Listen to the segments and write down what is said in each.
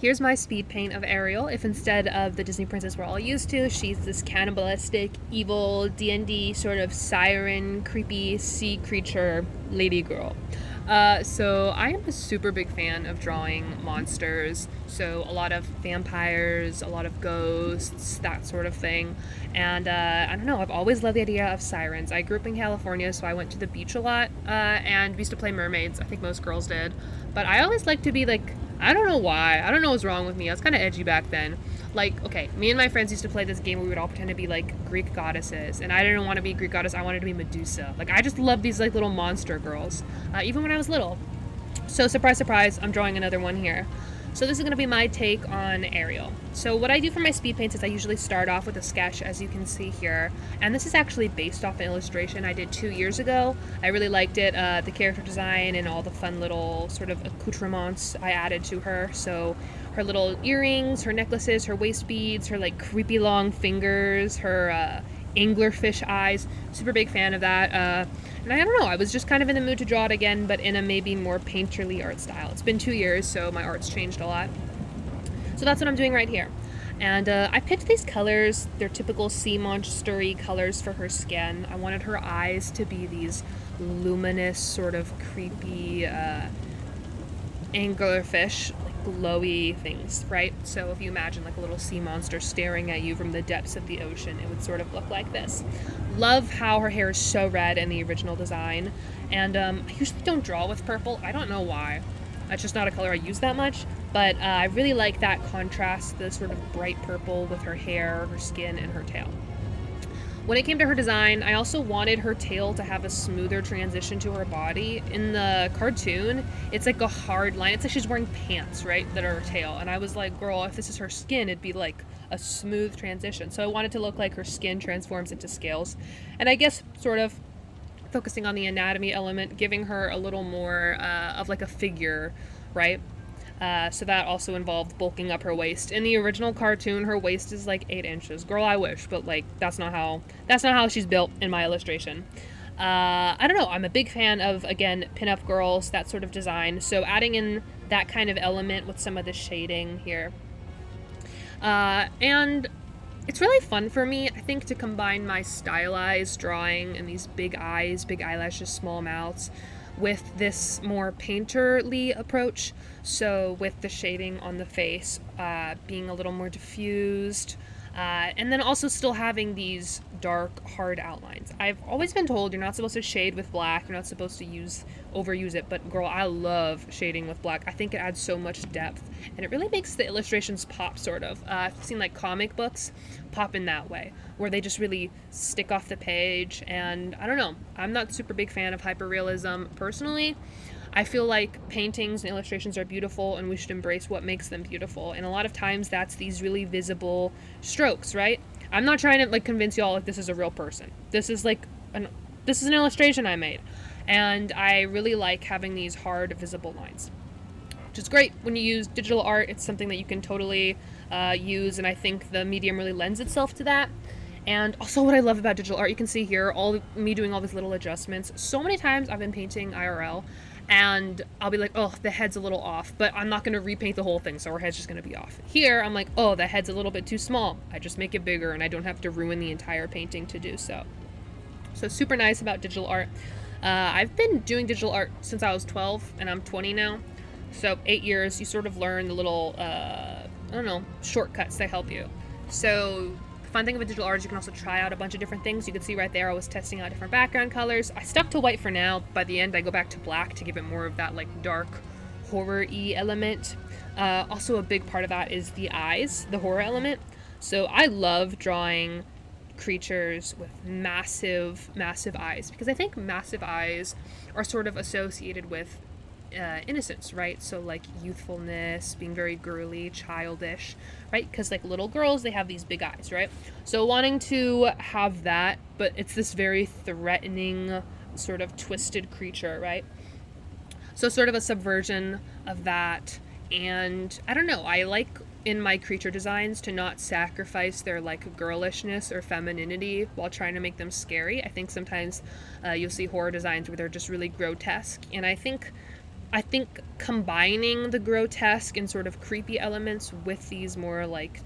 here's my speed paint of Ariel. If instead of the Disney princess we're all used to, she's this cannibalistic, evil, D&D sort of siren, creepy sea creature lady girl. So I am a super big fan of drawing monsters. So a lot of vampires, a lot of ghosts, that sort of thing. And I don't know, I've always loved the idea of sirens. I grew up in California, so I went to the beach a lot, and we used to play mermaids. I think most girls did. But I always liked to be like, I don't know why. I don't know what's wrong with me. I was kind of edgy back then. Like, okay, me and my friends used to play this game where we would all pretend to be like Greek goddesses, and I didn't want to be a Greek goddess. I wanted to be Medusa. Like, I just love these like little monster girls, even when I was little. So surprise, surprise, I'm drawing another one here. So this is going to be my take on Ariel. So what I do for my speed paints is I usually start off with a sketch, as you can see here. And this is actually based off an illustration I did 2 years ago. I really liked it, the character design and all the fun little sort of accoutrements I added to her. So her little earrings, her necklaces, her waist beads, her like creepy long fingers, her anglerfish eyes. Super big fan of that. And I don't know, I was just kind of in the mood to draw it again, but in a maybe more painterly art style. It's been 2 years, so my art's changed a lot. So that's what I'm doing right here. And I picked these colors. They're typical sea monster-y colors for her skin. I wanted her eyes to be these luminous, sort of creepy anglerfish, like glowy things, right? So if you imagine like a little sea monster staring at you from the depths of the ocean, it would sort of look like this. Love how her hair is so red in the original design. And I usually don't draw with purple. I don't know why. That's just not a color I use that much. But I really like that contrast, the sort of bright purple with her hair, her skin, and her tail. When it came to her design, I also wanted her tail to have a smoother transition to her body. In the cartoon, it's like a hard line. It's like she's wearing pants, right, that are her tail. And I was like, girl, if this is her skin, it'd be like a smooth transition. So I wanted to look like her skin transforms into scales. And I guess sort of focusing on the anatomy element, giving her a little more of like a figure, right? So that also involved bulking up her waist. In the original cartoon, her waist is like 8 inches. Girl, I wish, but like that's not how she's built in my illustration. I don't know. I'm a big fan of, again, pinup girls, that sort of design. So adding in that kind of element with some of the shading here. And it's really fun for me, I think, to combine my stylized drawing and these big eyes, big eyelashes, small mouths, with this more painterly approach. So with the shading on the face being a little more diffused, and then also still having these dark, hard outlines. I've always been told you're not supposed to shade with black, you're not supposed to overuse it, but girl, I love shading with black. I think it adds so much depth, and it really makes the illustrations pop, sort of. I've seen like comic books pop in that way, where they just really stick off the page, and I don't know, I'm not super big fan of hyperrealism personally. I feel like paintings and illustrations are beautiful, and we should embrace what makes them beautiful. And a lot of times that's these really visible strokes, right? I'm not trying to like convince y'all like this is a real person. This is an illustration I made. And I really like having these hard, visible lines, which is great when you use digital art. It's something that you can totally use, and I think the medium really lends itself to that. And also what I love about digital art, you can see here, me doing all these little adjustments. So many times I've been painting IRL, and I'll be like, oh, the head's a little off, but I'm not going to repaint the whole thing, so her head's just going to be off. Here, I'm like, oh, the head's a little bit too small. I just make it bigger, and I don't have to ruin the entire painting to do so. So super nice about digital art. I've been doing digital art since I was 12, and I'm 20 now. So 8 years, you sort of learn the little, shortcuts that help you. So fun thing with digital art is you can also try out a bunch of different things. You can see right there I was testing out different background colors. I stuck to white for now. By the end I go back to black to give it more of that like dark horror-y element. Also a big part of that is the eyes, the horror element. So I love drawing creatures with massive eyes, because I think massive eyes are sort of associated with innocence, right? So like youthfulness, being very girly, childish, right? Because like little girls, they have these big eyes, right? So wanting to have that, but it's this very threatening, sort of twisted creature, right? So sort of a subversion of that. And I don't know, I like in my creature designs to not sacrifice their like girlishness or femininity while trying to make them scary. I think sometimes you'll see horror designs where they're just really grotesque, and I think I think combining the grotesque and sort of creepy elements with these more like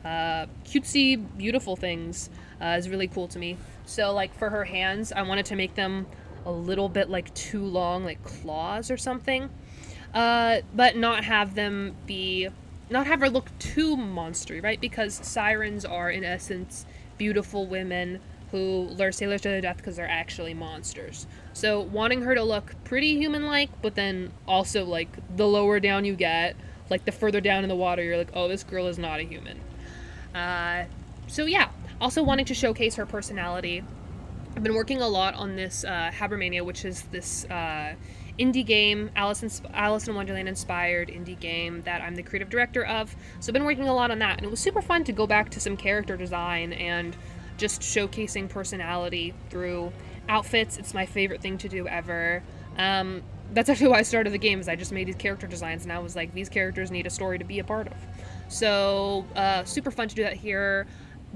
cutesy, beautiful things is really cool to me. So, like for her hands, I wanted to make them a little bit like too long, like claws or something, but not have them be, not have her look too monstery, right? Because sirens are, in essence, beautiful women who lure sailors to their death because they're actually monsters. So, wanting her to look pretty human like, but then also, like, the lower down you get, like, the further down in the water, you're like, oh, this girl is not a human. Uh, so yeah, also wanting to showcase her personality. I've been working a lot on this Habermania, which is this indie game, Alice in Wonderland inspired indie game that I'm the creative director of. So I've been working a lot on that, and it was super fun to go back to some character design and just showcasing personality through outfits. It's my favorite thing to do ever. That's actually why I started the game, is I just made these character designs, and I was like, these characters need a story to be a part of. So, super fun to do that here.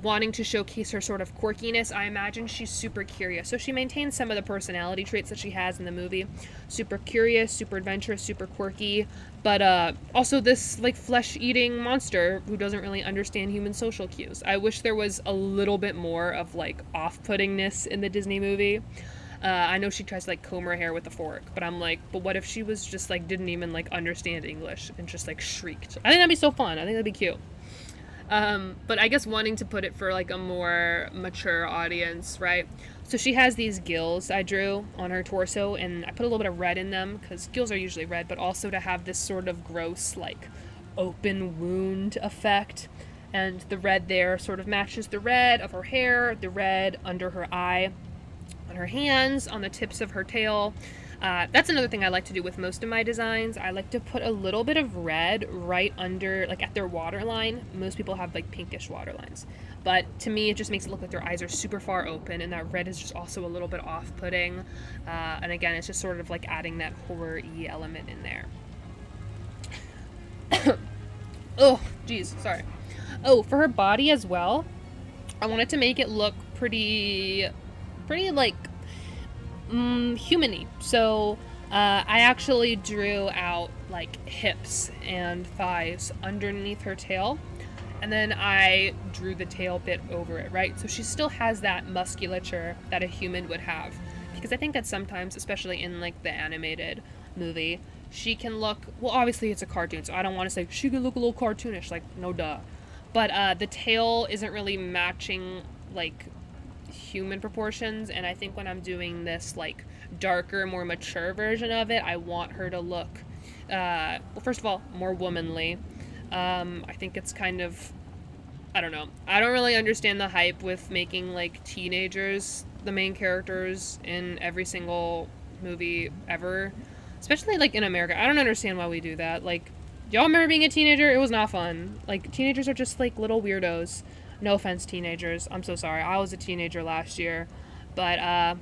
Wanting to showcase her sort of quirkiness. I imagine she's super curious. So she maintains some of the personality traits that she has in the movie. Super curious, super adventurous, super quirky, but also this like flesh-eating monster who doesn't really understand human social cues. I wish there was a little bit more of like off-puttingness in the Disney movie. I know she tries to like comb her hair with a fork, but I'm like, but what if she was just like didn't even like understand English and just like shrieked? I think that'd be so fun. I think that'd be cute. But I guess wanting to put it for like a more mature audience, right? So she has these gills I drew on her torso, and I put a little bit of red in them because gills are usually red, but also to have this sort of gross like open wound effect. And the red there sort of matches the red of her hair, the red under her eye, on her hands, on the tips of her tail. That's another thing I like to do with most of my designs. I like to put a little bit of red right under, like at their waterline. Most people have like pinkish waterlines. But to me, it just makes it look like their eyes are super far open, and that red is just also a little bit off-putting. And again, it's just sort of like adding that horror-y element in there. Oh, geez, sorry. Oh, for her body as well, I wanted to make it look pretty like human-y. So I actually drew out like hips and thighs underneath her tail, and then I drew the tail bit over it, right? So she still has that musculature that a human would have, because I think that sometimes, especially in like the animated movie, she can look, well, obviously it's a cartoon, so I don't want to say she could look a little cartoonish, like no duh, but the tail isn't really matching like human proportions, and I think when I'm doing this like darker, more mature version of it, I want her to look well, first of all, more womanly. I think it's kind of, I don't know, I don't really understand the hype with making like teenagers the main characters in every single movie ever, especially like in America. I don't understand why we do that. Like, y'all remember being a teenager? It was not fun. Like, teenagers are just like little weirdos. No offense, teenagers. I'm so sorry. I was a teenager last year. But, I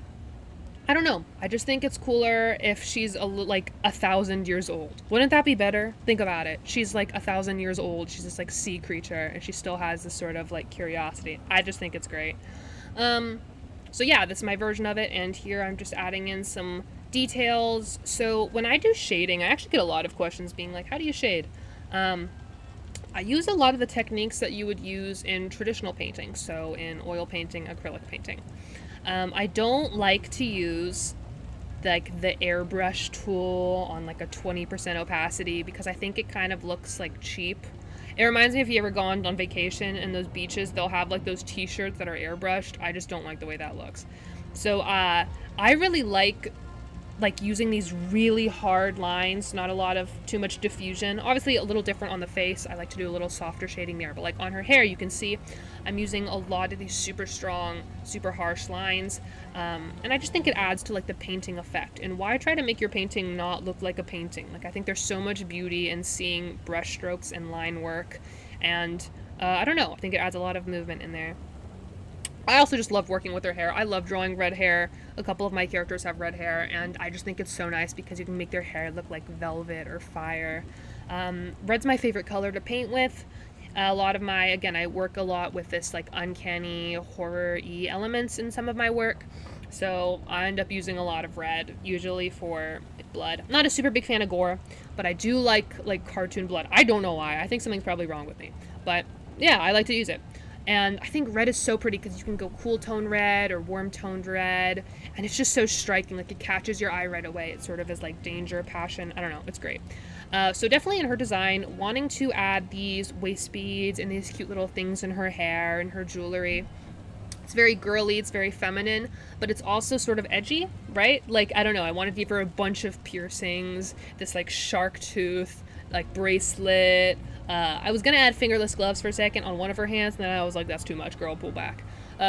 don't know. I just think it's cooler if she's like 1,000 years old. Wouldn't that be better? Think about it. She's like 1,000 years old. She's this like sea creature, and she still has this sort of like curiosity. I just think it's great. So yeah, this is my version of it, and here I'm just adding in some details. So when I do shading, I actually get a lot of questions being like, how do you shade? I use a lot of the techniques that you would use in traditional painting, so in oil painting, acrylic painting. I don't like to use like the airbrush tool on like a 20% opacity, because I think it kind of looks like cheap. It reminds me, if you ever gone on vacation and those beaches, they'll have like those t-shirts that are airbrushed. I just don't like the way that looks. So I really like using these really hard lines, not a lot of too much diffusion. Obviously a little different on the face. I like to do a little softer shading there, but like on her hair, you can see I'm using a lot of these super strong, super harsh lines. And I just think it adds to like the painting effect. And why try to make your painting not look like a painting? Like, I think there's so much beauty in seeing brush strokes and line work. And I don't know, I think it adds a lot of movement in there. I also just love working with her hair. I love drawing red hair. A couple of my characters have red hair, and I just think it's so nice because you can make their hair look like velvet or fire. Red's my favorite color to paint with. A lot of again, I work a lot with this like uncanny horror-y elements in some of my work. So I end up using a lot of red, usually for blood. I'm not a super big fan of gore, but I do like cartoon blood. I don't know why. I think something's probably wrong with me. But yeah, I like to use it. And I think red is so pretty because you can go cool tone red or warm toned red, and it's just so striking. Like, it catches your eye right away. It sort of is like danger, passion. I don't know. It's great. So definitely in her design, wanting to add these waist beads and these cute little things in her hair and her jewelry. It's very girly, it's very feminine, but it's also sort of edgy, right? Like, I don't know, I wanted to give her a bunch of piercings, this like shark tooth, like bracelet. I was gonna add fingerless gloves for a second on one of her hands, and then I was like, that's too much, girl, pull back.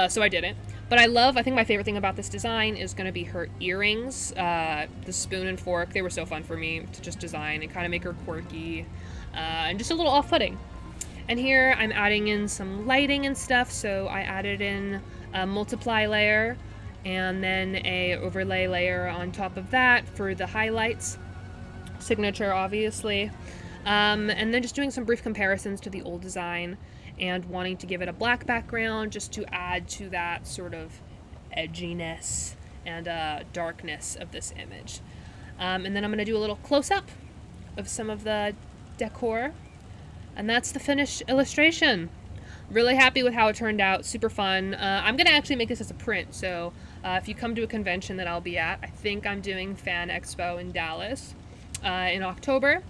So I didn't. But I think my favorite thing about this design is gonna be her earrings, the spoon and fork. They were so fun for me to just design and kind of make her quirky, and just a little off-putting. And here I'm adding in some lighting and stuff, so I added in a multiply layer and then a overlay layer on top of that for the highlights. Signature, obviously. And then just doing some brief comparisons to the old design and wanting to give it a black background just to add to that sort of edginess and darkness of this image. And then I'm going to do a little close-up of some of the decor. And that's the finished illustration. Really happy with how it turned out. Super fun. I'm going to actually make this as a print. So if you come to a convention that I'll be at, I think I'm doing Fan Expo in Dallas in October.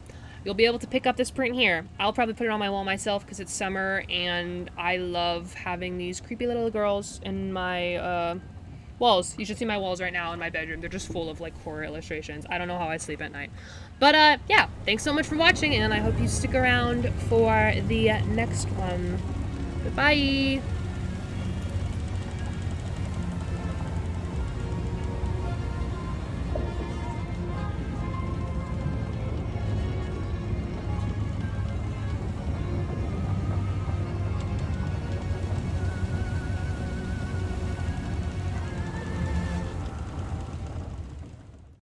You'll be able to pick up this print here. I'll probably put it on my wall myself because it's summer and I love having these creepy little girls in my walls. You should see my walls right now in my bedroom. They're just full of like horror illustrations. I don't know how I sleep at night. But yeah, thanks so much for watching, and I hope you stick around for the next one. Goodbye.